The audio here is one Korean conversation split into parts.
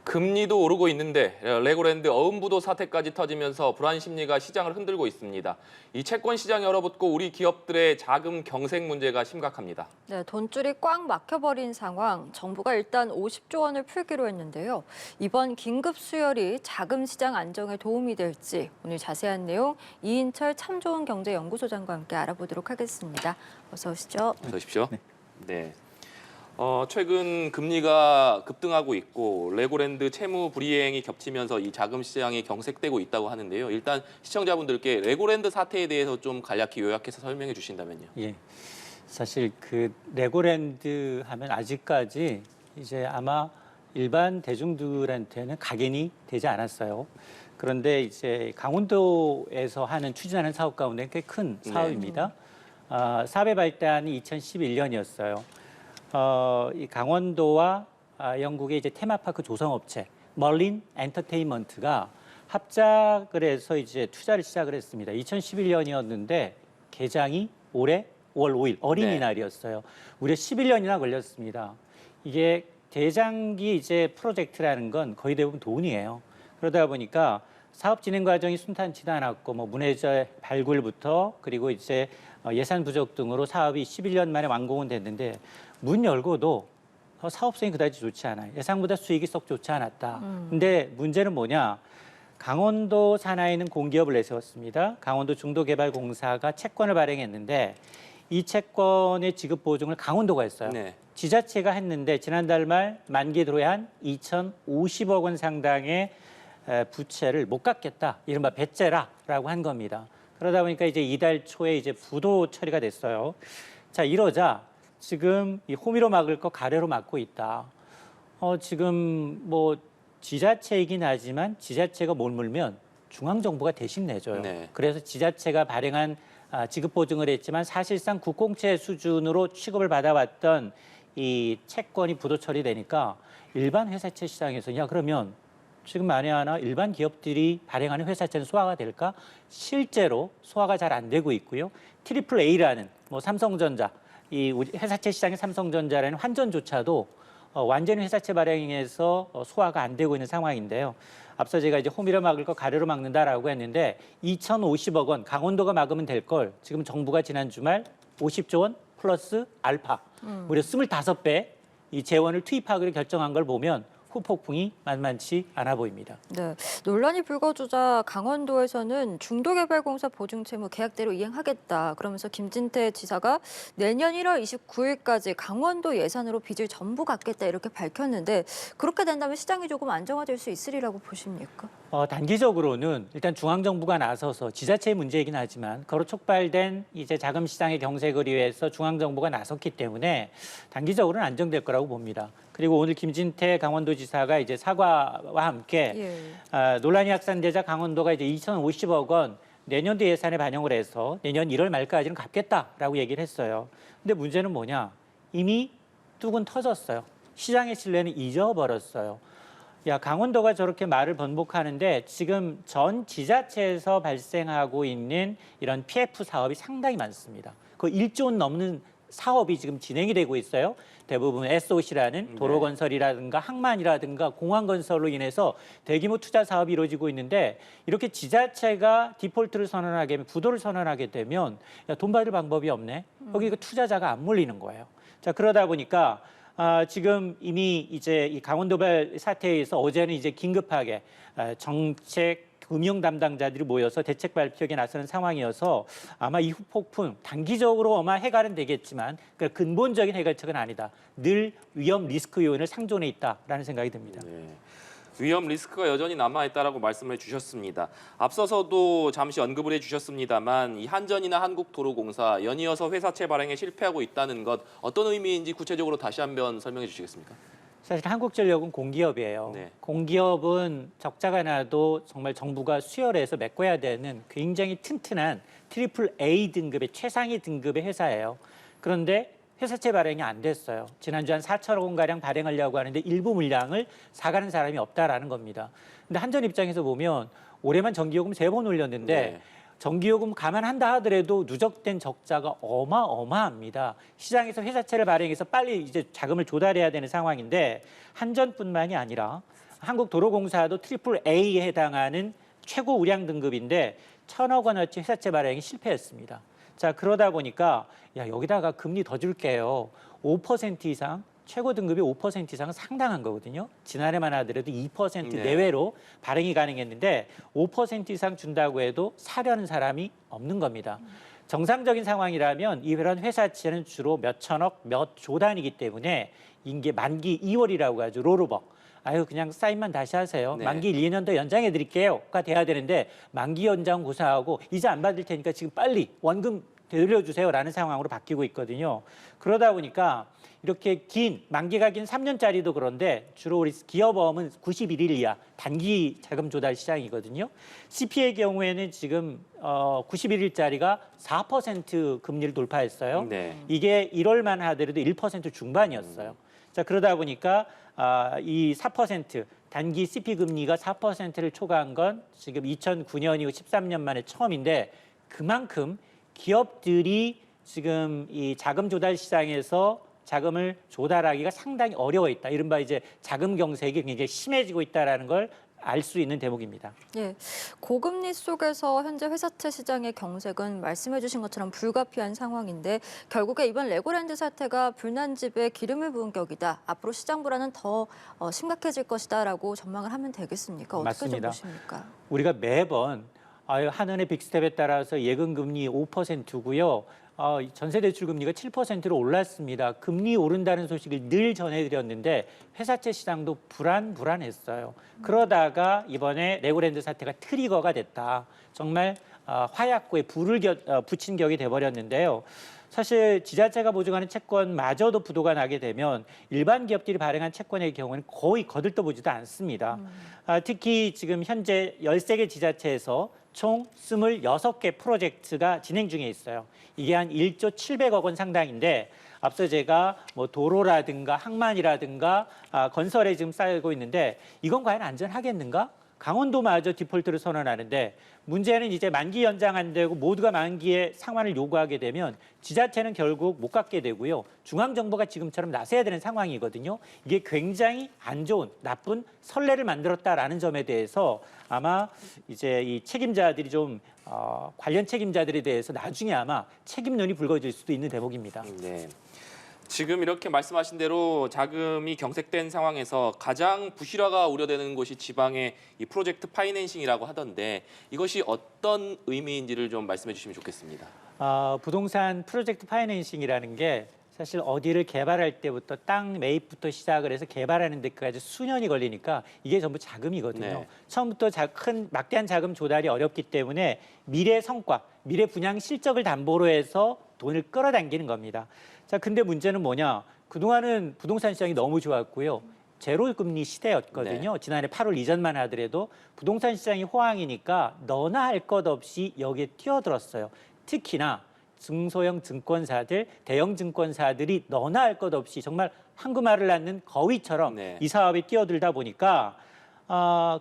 금리도 오르고 있는데 레고랜드 어음부도 사태까지 터지면서 불안 심리가 시장을 흔들고 있습니다. 이 채권 시장이 얼어붙고 우리 기업들의 자금 경색 문제가 심각합니다. 네, 돈줄이 꽉 막혀버린 상황, 정부가 일단 50조 원을 풀기로 했는데요. 이번 긴급 수혈이 자금 시장 안정에 도움이 될지 오늘 자세한 내용 이인철 참 좋은 경제연구소장과 함께 알아보도록 하겠습니다. 어서 오시죠. 어서 오십시오. 네. 최근 금리가 급등하고 있고 레고랜드 채무 불이행이 겹치면서 이 자금 시장이 경색되고 있다고 하는데요. 일단 시청자분들께 레고랜드 사태에 대해서 좀 간략히 요약해서 설명해 주신다면요. 예. 사실 그 레고랜드 하면 아직까지 이제 아마 일반 대중들한테는 각인이 되지 않았어요. 그런데 이제 강원도에서 추진하는 사업 가운데 꽤 큰 사업입니다. 사업의 발단이 2011년이었어요. 이 강원도와 영국의 이제 테마파크 조성업체 멀린 엔터테인먼트가 합작을 해서 이제 투자를 시작을 했습니다. 2011년이었는데 개장이 올해 5월 5일 어린이날이었어요. 무려 11년이나 걸렸습니다. 이게 대장기 이제 프로젝트라는 건 거의 대부분 돈이에요. 그러다 보니까 사업 진행 과정이 순탄치도 않았고 문해재 발굴부터 그리고 이제 예산 부족 등으로 사업이 11년 만에 완공은 됐는데 문 열고도 사업성이 그다지 좋지 않아요. 예상보다 수익이 썩 좋지 않았다. 근데 문제는 뭐냐? 강원도 산하에 있는 공기업을 내세웠습니다. 강원도 중도개발공사가 채권을 발행했는데 이 채권의 지급 보증을 강원도가 했어요. 네. 지자체가 했는데 지난달 말 만기에 들어야 한 2,050억 원 상당의 부채를 못 갚겠다. 이른바 배째라라고 한 겁니다. 그러다 보니까 이제 이달 초에 이제 부도 처리가 됐어요. 자, 이러자 지금 이 호미로 막을 거 가래로 막고 있다. 지금 지자체이긴 하지만 지자체가 못 물면 중앙정부가 대신 내줘요. 네. 그래서 지자체가 발행한 지급 보증을 했지만 사실상 국공채 수준으로 취급을 받아왔던 이 채권이 부도 처리되니까 일반 회사채 시장에서 그러면 지금 만에 하나 일반 기업들이 발행하는 회사채는 소화가 될까? 실제로 소화가 잘 안 되고 있고요. 트리플 A라는 삼성전자, 이 우리 회사채 시장의 삼성전자라는 환전조차도 완전히 회사채 발행에서 소화가 안 되고 있는 상황인데요. 앞서 제가 이제 호미로 막을 거 가래로 막는다라고 했는데 2,050억 원 강원도가 막으면 될 걸 지금 정부가 지난 주말 50조 원 플러스 알파 무려 25배 이 재원을 투입하기로 결정한 걸 보면 후폭풍이 만만치 않아 보입니다. 네, 논란이 불거지자 강원도에서는 중도개발공사 보증채무 계약대로 이행하겠다. 그러면서 김진태 지사가 내년 1월 29일까지 강원도 예산으로 빚을 전부 갚겠다 이렇게 밝혔는데 그렇게 된다면 시장이 조금 안정화될 수 있으리라고 보십니까? 단기적으로는 일단 중앙정부가 나서서 지자체의 문제이긴 하지만 그로 촉발된 이제 자금 시장의 경색을 위해서 중앙정부가 나섰기 때문에 단기적으로는 안정될 거라고 봅니다. 그리고 오늘 김진태 강원도지사가 이제 사과와 함께 논란이 확산되자 강원도가 이제 2,050억 원 내년도 예산에 반영을 해서 내년 1월 말까지는 갚겠다라고 얘기를 했어요. 근데 문제는 뭐냐? 이미 뚝은 터졌어요. 시장의 신뢰는 잊어버렸어요. 강원도가 저렇게 말을 번복하는데 지금 전 지자체에서 발생하고 있는 이런 PF 사업이 상당히 많습니다. 그 1조 원 넘는 사업이 지금 진행이 되고 있어요. 대부분 SOC라는 도로건설이라든가 항만이라든가 공항건설로 인해서 대규모 투자 사업이 이루어지고 있는데 이렇게 지자체가 디폴트를 선언하게 되면 부도를 선언하게 되면 돈 받을 방법이 없네. 여기 투자자가 안 몰리는 거예요. 자, 그러다 보니까 지금 이미 이제 이 강원도발 사태에서 어제는 이제 긴급하게 정책 금융 담당자들이 모여서 대책 발표에 나서는 상황이어서 아마 이 후폭풍 단기적으로 아마 해결은 되겠지만 근본적인 해결책은 아니다. 늘 위험 리스크 요인을 상존해 있다라는 생각이 듭니다. 네. 위험 리스크가 여전히 남아있다라고 말씀을 주셨습니다. 앞서서도 잠시 언급을 해주셨습니다만 이 한전이나 한국도로공사 연이어서 회사채 발행에 실패하고 있다는 것 어떤 의미인지 구체적으로 다시 한번 설명해 주시겠습니까? 사실 한국전력은 공기업이에요. 네. 공기업은 적자가 나도 정말 정부가 수혈해서 메꿔야 되는 굉장히 튼튼한 트리플 A 등급의 최상위 등급의 회사예요. 그런데 회사채 발행이 안 됐어요. 지난주 한 4천억 원가량 발행하려고 하는데 일부 물량을 사가는 사람이 없다라는 겁니다. 근데 한전 입장에서 보면 올해만 전기요금 3번 올렸는데 전기요금 감안한다 하더라도 누적된 적자가 어마어마합니다. 시장에서 회사채를 발행해서 빨리 이제 자금을 조달해야 되는 상황인데 한전뿐만이 아니라 한국도로공사도 트리플 A에 해당하는 최고 우량 등급인데 1,000억 원어치 회사채 발행이 실패했습니다. 자, 그러다 보니까 야, 여기다가 금리 더 줄게요. 5% 이상, 최고 등급이 5% 이상은 상당한 거거든요. 지난해만 하더라도 2% 네. 내외로 발행이 가능했는데 5% 이상 준다고 해도 사려는 사람이 없는 겁니다. 정상적인 상황이라면 이런 회사채는 주로 몇 천억, 몇 조 단위이기 때문에 이게 만기 2월이라고 하죠. 롤오버. 아유 그냥 사인만 다시 하세요. 네. 만기 1, 2년 더 연장해 드릴게요가 돼야 되는데 만기 연장 고사하고 이제 안 받을 테니까 지금 빨리 원금 되돌려주세요라는 상황으로 바뀌고 있거든요. 그러다 보니까 이렇게 긴 만기가 긴 3년짜리도 그런데 주로 우리 기업어음은 91일 이하 단기 자금 조달 시장이거든요. CP의 경우에는 지금 91일짜리가 4% 금리를 돌파했어요. 네. 이게 1월만 하더라도 1% 중반이었어요. 자, 그러다 보니까 이 4% 단기 CP 금리가 4%를 초과한 건 지금 2009년이고 13년 만에 처음인데 그만큼 기업들이 지금 이 자금 조달 시장에서 자금을 조달하기가 상당히 어려워 있다. 이른바 이제 자금 경색이 굉장히 심해지고 있다라는 걸 알 수 있는 대목입니다. 예, 고금리 속에서 현재 회사채 시장의 경색은 말씀해 주신 것처럼 불가피한 상황인데 결국에 이번 레고랜드 사태가 불난집에 기름을 부은 격이다. 앞으로 시장 불안은 더 심각해질 것이다라고 전망을 하면 되겠습니까? 어떻게 맞습니다. 좀 보십니까? 우리가 매번 한은의 빅스텝에 따라서 예금 금리 5%고요. 전세대출 금리가 7%로 올랐습니다. 금리 오른다는 소식을 늘 전해드렸는데 회사채 시장도 불안했어요. 그러다가 이번에 레고랜드 사태가 트리거가 됐다. 정말 화약고에 불을 붙인 격이 돼버렸는데요. 사실 지자체가 보증하는 채권마저도 부도가 나게 되면 일반 기업들이 발행한 채권의 경우는 거의 거들떠보지도 않습니다. 특히 지금 현재 13개 지자체에서 총 26개 프로젝트가 진행 중에 있어요. 이게 한 1조 700억 원 상당인데 앞서 제가 뭐 도로라든가 항만이라든가 건설에 지금 쌓이고 있는데 이건 과연 안전하겠는가? 강원도마저 디폴트를 선언하는데 문제는 이제 만기 연장 안 되고 모두가 만기에 상환을 요구하게 되면 지자체는 결국 못 갖게 되고요. 중앙정부가 지금처럼 나서야 되는 상황이거든요. 이게 굉장히 안 좋은 나쁜 선례를 만들었다라는 점에 대해서 아마 이제 이 책임자들이 좀 관련 책임자들에 대해서 나중에 아마 책임론이 불거질 수도 있는 대목입니다. 네. 지금 이렇게 말씀하신 대로 자금이 경색된 상황에서 가장 부실화가 우려되는 곳이 지방의 이 프로젝트 파이낸싱이라고 하던데 이것이 어떤 의미인지를 좀 말씀해 주시면 좋겠습니다. 부동산 프로젝트 파이낸싱이라는 게 사실 어디를 개발할 때부터 땅 매입부터 시작을 해서 개발하는 데까지 수년이 걸리니까 이게 전부 자금이거든요. 네. 처음부터 큰 막대한 자금 조달이 어렵기 때문에 미래 성과, 미래 분양 실적을 담보로 해서 돈을 끌어당기는 겁니다. 자, 근데 문제는 뭐냐? 그동안은 부동산 시장이 너무 좋았고요. 제로 금리 시대였거든요. 네. 지난해 8월 이전만 하더라도 부동산 시장이 호황이니까 너나 할 것 없이 여기에 뛰어들었어요. 특히나 중소형 증권사들, 대형 증권사들이 너나 할 것 없이 정말 황금알을 낳는 거위처럼 네. 이 사업에 뛰어들다 보니까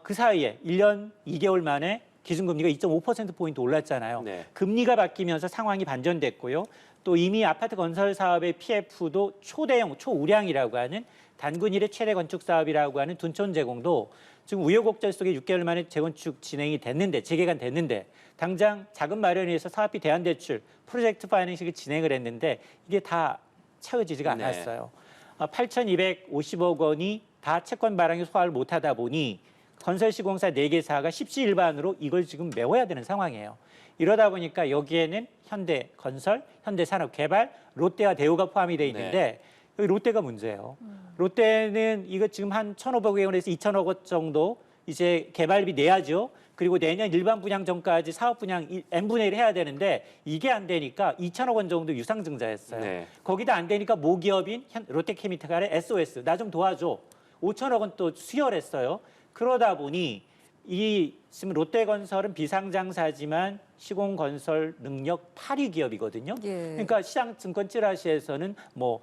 그 사이에 1년 2개월 만에 기준금리가 2.5%포인트 올랐잖아요. 네. 금리가 바뀌면서 상황이 반전됐고요. 또 이미 아파트 건설 사업의 PF도 초대형, 초우량이라고 하는 단군 일의 최대 건축 사업이라고 하는 둔촌 제공도 지금 우여곡절 속에 6개월 만에 재건축 진행이 됐는데, 재개관 됐는데 당장 자금 마련을 위해서 사업비 대안대출, 프로젝트 파이낸싱을 진행을 했는데 이게 다 채워지지가 네. 않았어요. 8,250억 원이 다 채권 발행에 소화를 못하다 보니 건설시공사 4개사가 십시일반으로 이걸 지금 메워야 되는 상황이에요. 이러다 보니까 여기에는 현대건설, 현대산업개발, 롯데와 대우가 포함이 돼 있는데 여기 롯데가 문제예요. 롯데는 이거 지금 한 1,500억 원에서 2,000억 원 정도 이제 개발비 내야죠. 그리고 내년 일반 분양 전까지 사업 분양 n분의 1 해야 되는데 이게 안 되니까 2,000억 원 정도 유상증자했어요. 네. 거기다 안 되니까 모기업인 롯데케미칼의 SOS 나 좀 도와줘. 5,000억 원 또 수혈했어요. 그러다 보니 이 지금 롯데건설은 비상장사지만 시공건설 능력 8위 기업이거든요. 예. 그러니까 시장 증권 찌라시에서는 뭐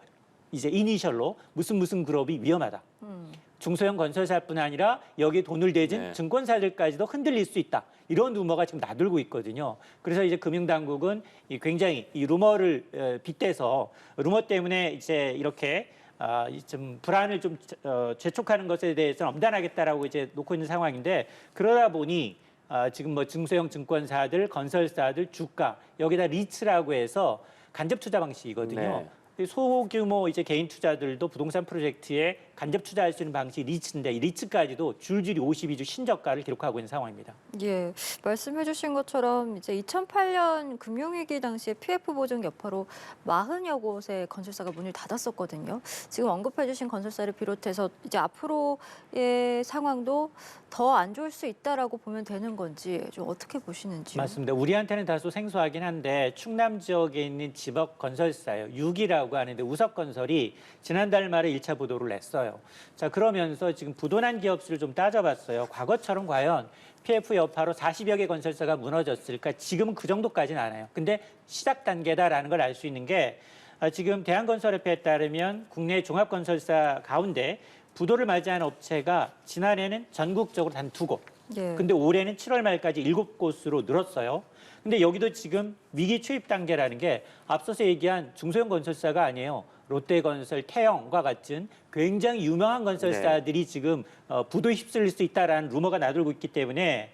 이제 이니셜로 무슨 그룹이 위험하다. 중소형 건설사뿐 아니라 여기 돈을 대진 네. 증권사들까지도 흔들릴 수 있다. 이런 루머가 지금 나돌고 있거든요. 그래서 이제 금융당국은 굉장히 이 루머를 빗대서 루머 때문에 이제 이렇게 좀 불안을 좀 재촉하는 것에 대해서는 엄단하겠다라고 이제 놓고 있는 상황인데 그러다 보니 지금 뭐 중소형 증권사들, 건설사들, 주가 여기다 리츠라고 해서 간접 투자 방식이거든요. 소규모 이제 개인 투자들도 부동산 프로젝트에 간접 투자할 수 있는 방식이 리츠인데 이 리츠까지도 줄줄이 52주 신저가를 기록하고 있는 상황입니다. 예, 말씀해주신 것처럼 이제 2008년 금융위기 당시에 PF 보증 여파로 40여 곳의 건설사가 문을 닫았었거든요. 지금 언급해주신 건설사를 비롯해서 이제 앞으로의 상황도 더 안 좋을 수 있다라고 보면 되는 건지 좀 어떻게 보시는지요? 맞습니다. 우리한테는 다소 생소하긴 한데 충남 지역에 있는 지역 건설사예요. 6이라고 하는데 우석건설이 지난달 말에 1차 부도를 냈어요. 자, 그러면서 지금 부도난 기업 수를 좀 따져봤어요. 과거처럼 과연 PF 여파로 40여 개 건설사가 무너졌을까? 지금은 그 정도까지는 않아요. 근데 시작 단계다라는 걸 알 수 있는 게 지금 대한건설협회에 따르면 국내 종합건설사 가운데 부도를 맞이한 업체가 지난해는 전국적으로 단 2곳. 예. 근데 올해는 7월 말까지 7곳으로 늘었어요. 근데 여기도 지금 위기 초입 단계라는 게 앞서서 얘기한 중소형 건설사가 아니에요. 롯데건설, 태영과 같은 굉장히 유명한 건설사들이 지금 부도에 휩쓸릴 수 있다라는 루머가 나돌고 있기 때문에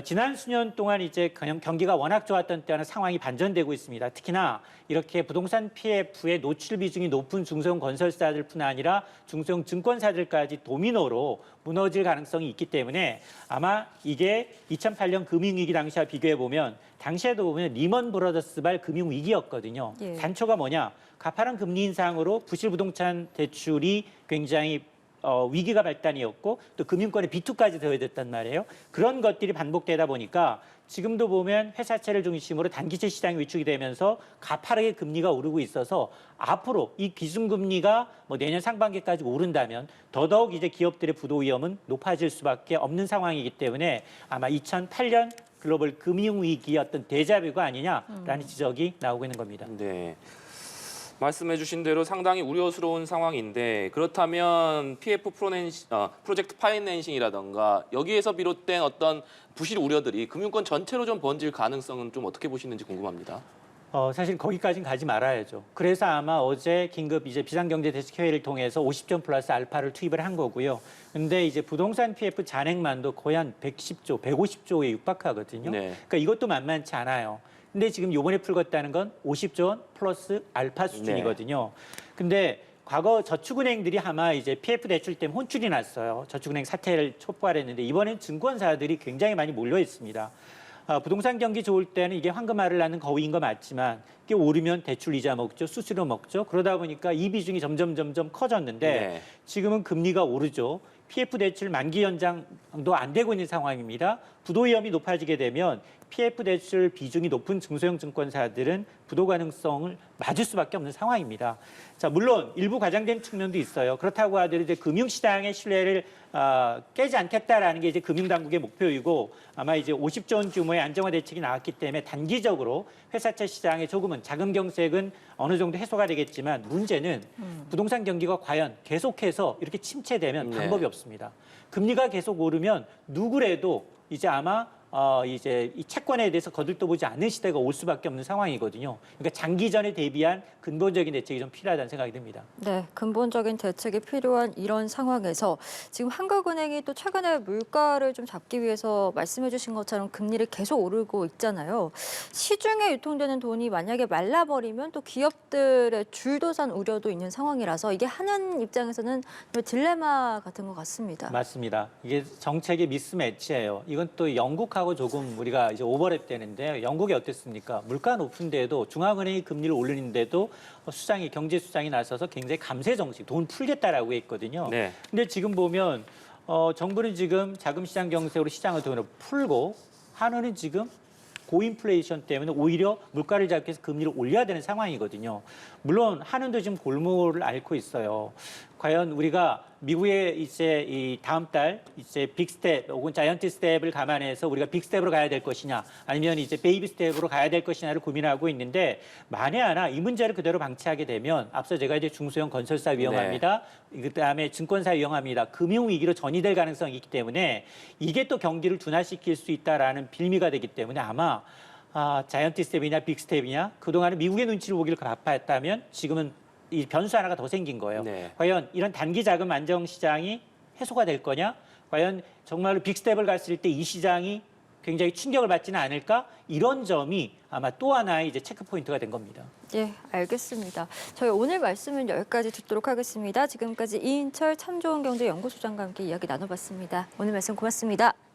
지난 수년 동안 이제 경기가 워낙 좋았던 때와는 상황이 반전되고 있습니다. 특히나 이렇게 부동산 PF의 노출 비중이 높은 중소형 건설사들뿐 아니라 중소형 증권사들까지 도미노로 무너질 가능성이 있기 때문에 아마 이게 2008년 금융위기 당시와 비교해 보면 당시에도 보면 리먼 브러더스발 금융위기였거든요. 예. 단초가 뭐냐? 가파른 금리 인상으로 부실 부동산 대출이 굉장히 위기가 발단이었고 또 금융권의 비투까지 더해졌단 말이에요. 그런 것들이 반복되다 보니까 지금도 보면 회사채를 중심으로 단기채 시장이 위축이 되면서 가파르게 금리가 오르고 있어서 앞으로 이 기준금리가 뭐 내년 상반기까지 오른다면 더더욱 이제 기업들의 부도 위험은 높아질 수밖에 없는 상황이기 때문에 아마 2008년 글로벌 금융위기의 어떤 데자뷰가 아니냐라는 지적이 나오고 있는 겁니다. 네. 말씀해주신 대로 상당히 우려스러운 상황인데 그렇다면 PF 프로젝트 파이낸싱이라던가 여기에서 비롯된 어떤 부실 우려들이 금융권 전체로 좀 번질 가능성은 좀 어떻게 보시는지 궁금합니다. 사실 거기까지는 가지 말아야죠. 그래서 아마 어제 긴급 이제 비상경제대책회의를 통해서 50점 플러스 알파를 투입을 한 거고요. 근데 이제 부동산 PF 잔액만도 거의 한 110조, 150조에 육박하거든요. 네. 그러니까 이것도 만만치 않아요. 근데 지금 요번에 풀었다는 건 50조 원 플러스 알파 수준이거든요. 근데 과거 저축은행들이 아마 이제 PF 대출 때문에 혼쭐이 났어요. 저축은행 사태를 촉발했는데 이번엔 증권사들이 굉장히 많이 몰려 있습니다. 부동산 경기 좋을 때는 이게 황금알을 낳는 거위인 거 맞지만 이게 오르면 대출 이자 먹죠, 수수료 먹죠. 그러다 보니까 이 비중이 점점 커졌는데 네. 지금은 금리가 오르죠. PF 대출 만기 연장도 안 되고 있는 상황입니다. 부도 위험이 높아지게 되면 PF 대출 비중이 높은 중소형 증권사들은 부도 가능성을 맞을 수밖에 없는 상황입니다. 자, 물론 일부 과장된 측면도 있어요. 그렇다고 하더라도 이제 금융시장의 신뢰를 깨지 않겠다라는 게 이제 금융당국의 목표이고 아마 이제 50조 원 규모의 안정화 대책이 나왔기 때문에 단기적으로 회사채 시장에 조금은 자금 경색은 어느 정도 해소가 되겠지만 문제는 부동산 경기가 과연 계속해서 이렇게 침체되면 네. 방법이 없습니다. 금리가 계속 오르면 누구래도 이제 아마 이제 이 채권에 대해서 거들떠보지 않는 시대가 올 수밖에 없는 상황이거든요. 그러니까 장기전에 대비한 근본적인 대책이 좀 필요하다는 생각이 듭니다. 네, 근본적인 대책이 필요한 이런 상황에서 지금 한국은행이 또 최근에 물가를 좀 잡기 위해서 말씀해주신 것처럼 금리를 계속 오르고 있잖아요. 시중에 유통되는 돈이 만약에 말라버리면 또 기업들의 줄도산 우려도 있는 상황이라서 이게 하는 입장에서는 딜레마 같은 것 같습니다. 맞습니다. 이게 정책의 미스매치예요. 이건 또 영국하고 조금 우리가 이제 오버랩 되는데요. 영국이 어땠습니까? 물가 높은데도 중앙은행이 금리를 올리는데도 경제 수장이 나서서 굉장히 감세 정책, 돈 풀겠다라고 했거든요. 네. 근데 지금 보면 정부는 지금 자금시장 경색으로 시장을 돈으로 풀고 한은은 지금 고인플레이션 때문에 오히려 물가를 잡기 위해서 금리를 올려야 되는 상황이거든요. 물론 한은도 지금 골몰을 앓고 있어요. 과연 우리가 미국의 이제 이 다음 달 이제 빅스텝 혹은 자이언트 스텝을 감안해서 우리가 빅스텝으로 가야 될 것이냐 아니면 이제 베이비 스텝으로 가야 될 것이냐를 고민하고 있는데 만에 하나 이 문제를 그대로 방치하게 되면 앞서 제가 이제 중소형 건설사 위험합니다. 그다음에 증권사 위험합니다. 금융위기로 전이될 가능성이 있기 때문에 이게 또 경기를 둔화시킬 수 있다라는 빌미가 되기 때문에 아마 자이언트 스텝이냐 빅스텝이냐 그동안은 미국의 눈치를 보기를 바빴다면 지금은 이 변수 하나가 더 생긴 거예요. 네. 과연 이런 단기 자금 안정 시장이 해소가 될 거냐? 과연 정말로 빅스텝을 갔을 때 이 시장이 굉장히 충격을 받지는 않을까? 이런 점이 아마 또 하나의 이제 체크 포인트가 된 겁니다. 예, 알겠습니다. 저희 오늘 말씀은 여기까지 듣도록 하겠습니다. 지금까지 이인철 참좋은경제연구소장과 함께 이야기 나눠봤습니다. 오늘 말씀 고맙습니다.